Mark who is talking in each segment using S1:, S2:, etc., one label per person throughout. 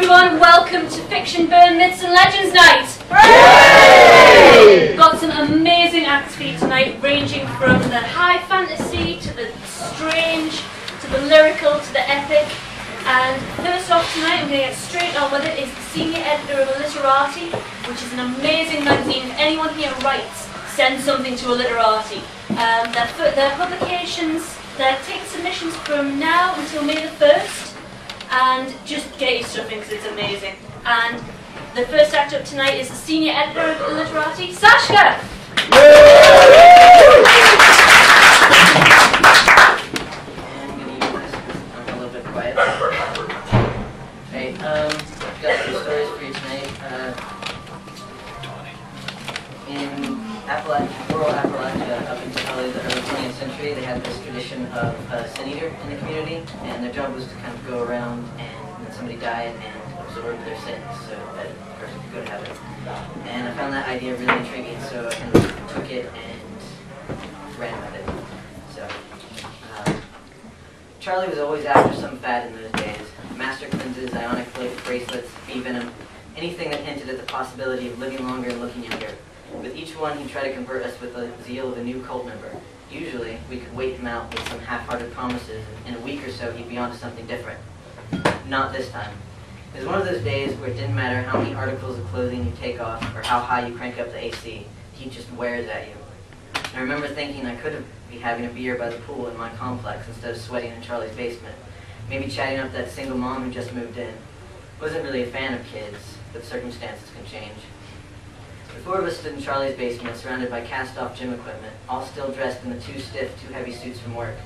S1: everyone, welcome to Fiction, Burn, Myths and Legends Night! We've got some amazing acts for you tonight, ranging from the high fantasy, to the strange, to the lyrical, to the epic. And first off tonight, I'm going to get straight on with it, is the Senior Editor of Alliterati, which is an amazing magazine. If anyone here writes, send something to Alliterati. Their publications, they're taking submissions from now until May the 1st. And just get your stuff in because it's amazing. And the first act up tonight is the Senior Editor of Alliterati, Saschk!
S2: I'm a little bit quiet. Hey, got some stories for you tonight. In rural Appalachia, up until probably the early 20th century, they had this tradition of a Sin Eater in the community, and their job was to kind of go around and when somebody died and absorb their sins so that the person could go to heaven. And I found that idea really intriguing, so I kind of took it and ran with it. So, Charlie was always after some fad in those days. Master cleanses, ionic bracelets, bee venom, anything that hinted at the possibility of living longer and looking younger. With each one, he'd try to convert us with the zeal of a new cult member. Usually, we could wait him out with some half-hearted promises, and in a week or so, he'd be onto something different. Not this time. It was one of those days where it didn't matter how many articles of clothing you take off or how high you crank up the AC. He just wears at you. And I remember thinking I could be having a beer by the pool in my complex instead of sweating in Charlie's basement. Maybe chatting up that single mom who just moved in. Wasn't really a fan of kids, but circumstances can change. The four of us stood in Charlie's basement, surrounded by cast-off gym equipment, all still dressed in the too stiff, too heavy suits from work.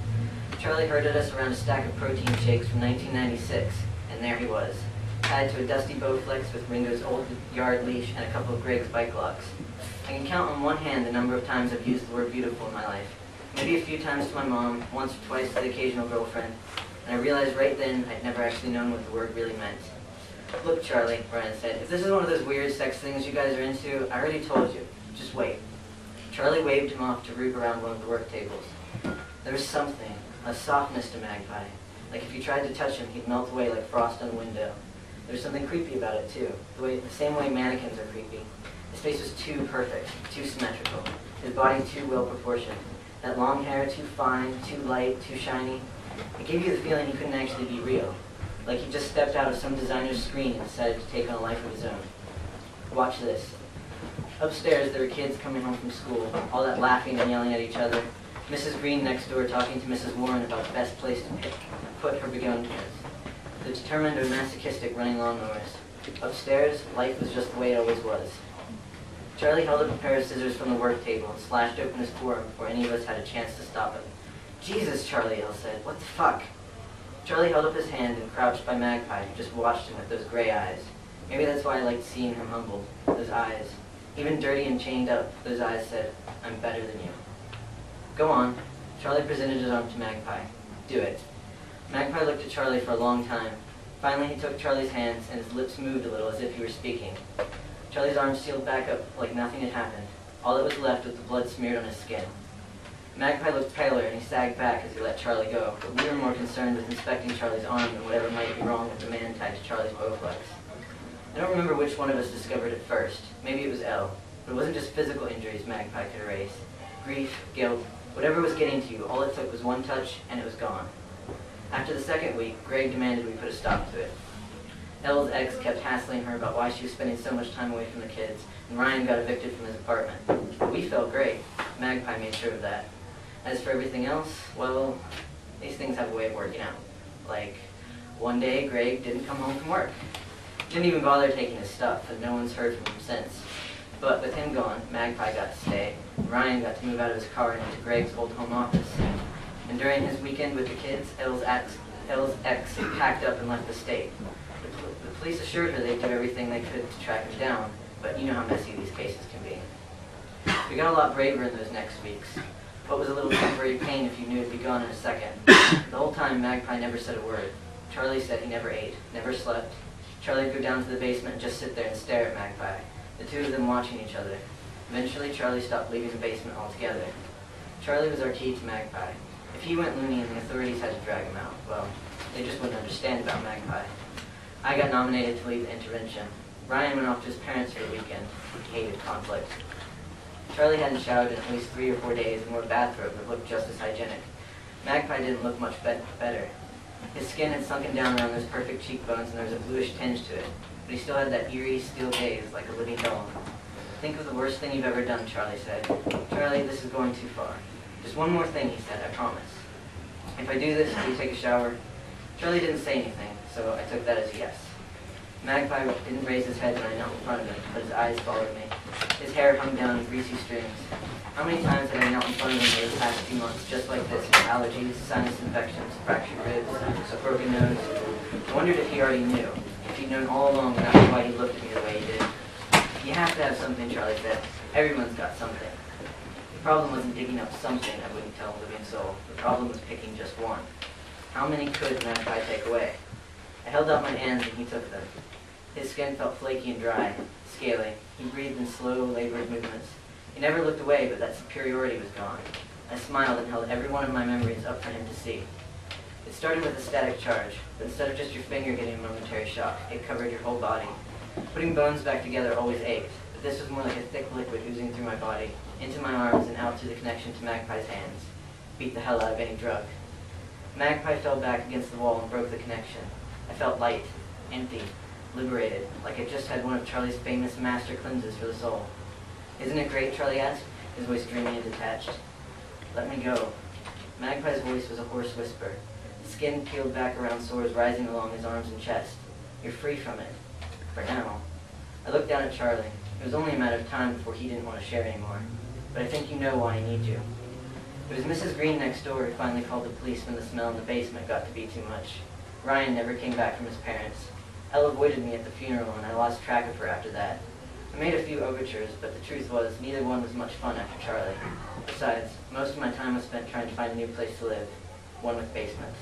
S2: Charlie herded us around a stack of protein shakes from 1996, and there he was, tied to a dusty Bowflex with Ringo's old yard leash and a couple of Greg's bike locks. I can count on one hand the number of times I've used the word beautiful in my life. Maybe a few times to my mom, once or twice to the occasional girlfriend, and I realized right then I'd never actually known what the word really meant. Look, Charlie, Brian said, if this is one of those weird sex things you guys are into, I already told you. Just wait. Charlie waved him off to root around one of the work tables. There was something, a softness to Magpie. Like if you tried to touch him, he'd melt away like frost on a window. There was something creepy about it, too. The same way mannequins are creepy. His face was too perfect, too symmetrical. His body too well proportioned. That long hair too fine, too light, too shiny. It gave you the feeling he couldn't actually be real. Like he just stepped out of some designer's screen and decided to take on a life of his own. Watch this. Upstairs, there were kids coming home from school, all that laughing and yelling at each other. Mrs. Green next door talking to Mrs. Warren about the best place to put her begonias. The determined or masochistic running lawnmowers. Upstairs, life was just the way it always was. Charlie held up a pair of scissors from the work table and slashed open his forearm before any of us had a chance to stop him. Jesus, Charlie, Elle said. What the fuck? Charlie held up his hand and crouched by Magpie, who just watched him with those gray eyes. Maybe that's why I liked seeing him humbled. Those eyes. Even dirty and chained up, those eyes said, I'm better than you. Go on. Charlie presented his arm to Magpie. Do it. Magpie looked at Charlie for a long time. Finally, he took Charlie's hands, and his lips moved a little as if he were speaking. Charlie's arm sealed back up like nothing had happened. All that was left was the blood smeared on his skin. Magpie looked paler, and he sagged back as he let Charlie go, but we were more concerned with inspecting Charlie's arm than whatever might be wrong with the man tied to Charlie's Bowflex. I don't remember which one of us discovered it first. Maybe it was Elle. But it wasn't just physical injuries Magpie could erase. Grief, guilt, whatever was getting to you, all it took was one touch, and it was gone. After the second week, Greg demanded we put a stop to it. Elle's ex kept hassling her about why she was spending so much time away from the kids, and Ryan got evicted from his apartment. But we felt great. Magpie made sure of that. As for everything else, well, these things have a way of working out. Like, one day Greg didn't come home from work. Didn't even bother taking his stuff, and no one's heard from him since. But with him gone, Magpie got to stay. Ryan got to move out of his car and into Greg's old home office. And during his weekend with the kids, Elle's ex packed up and left the state. The police assured her they'd do everything they could to track him down, but you know how messy these cases can be. We got a lot braver in those next weeks. What was a little temporary pain if you knew it'd be gone in a second? The whole time, Magpie never said a word. Charlie said he never ate, never slept. Charlie would go down to the basement and just sit there and stare at Magpie, the two of them watching each other. Eventually, Charlie stopped leaving the basement altogether. Charlie was our key to Magpie. If he went loony and the authorities had to drag him out, well, they just wouldn't understand about Magpie. I got nominated to lead the intervention. Ryan went off to his parents for the weekend. He hated conflict. Charlie hadn't showered in at least 3 or 4 days and wore a bathrobe that looked just as hygienic. Magpie didn't look much better. His skin had sunken down around those perfect cheekbones and there was a bluish tinge to it, but he still had that eerie steel gaze like a living doll. Think of the worst thing you've ever done, Charlie said. Charlie, this is going too far. Just one more thing, he said, I promise. If I do this, will you take a shower? Charlie didn't say anything, so I took that as a yes. Magpie didn't raise his head when I knelt in front of him, but his eyes followed me. His hair hung down in greasy strings. How many times had I knelt in front of him over the past few months, just like this, with allergies, sinus infections, fractured ribs, a broken nose? I wondered if he already knew, if he'd known all along that was why he looked at me the way he did. You have to have something, Charlie said. Everyone's got something. The problem wasn't digging up something I wouldn't tell a living soul. The problem was picking just one. How many could Magpie take away? I held out my hands and he took them. His skin felt flaky and dry, scaly. He breathed in slow, labored movements. He never looked away, but that superiority was gone. I smiled and held every one of my memories up for him to see. It started with a static charge, but instead of just your finger getting a momentary shock, it covered your whole body. Putting bones back together always ached, but this was more like a thick liquid oozing through my body, into my arms and out through the connection to Magpie's hands. Beat the hell out of any drug. Magpie fell back against the wall and broke the connection. I felt light, empty, liberated, like I just had one of Charlie's famous master cleanses for the soul. Isn't it great, Charlie asked, his voice dreamy and detached. Let me go. Magpie's voice was a hoarse whisper. The skin peeled back around sores rising along his arms and chest. You're free from it. For now. I looked down at Charlie. It was only a matter of time before he didn't want to share anymore. But I think you know why I need you. It was Mrs. Green next door who finally called the police when the smell in the basement got to be too much. Ryan never came back from his parents. Elle avoided me at the funeral and I lost track of her after that. I made a few overtures, but the truth was neither one was much fun after Charlie. Besides, most of my time was spent trying to find a new place to live, one with basements.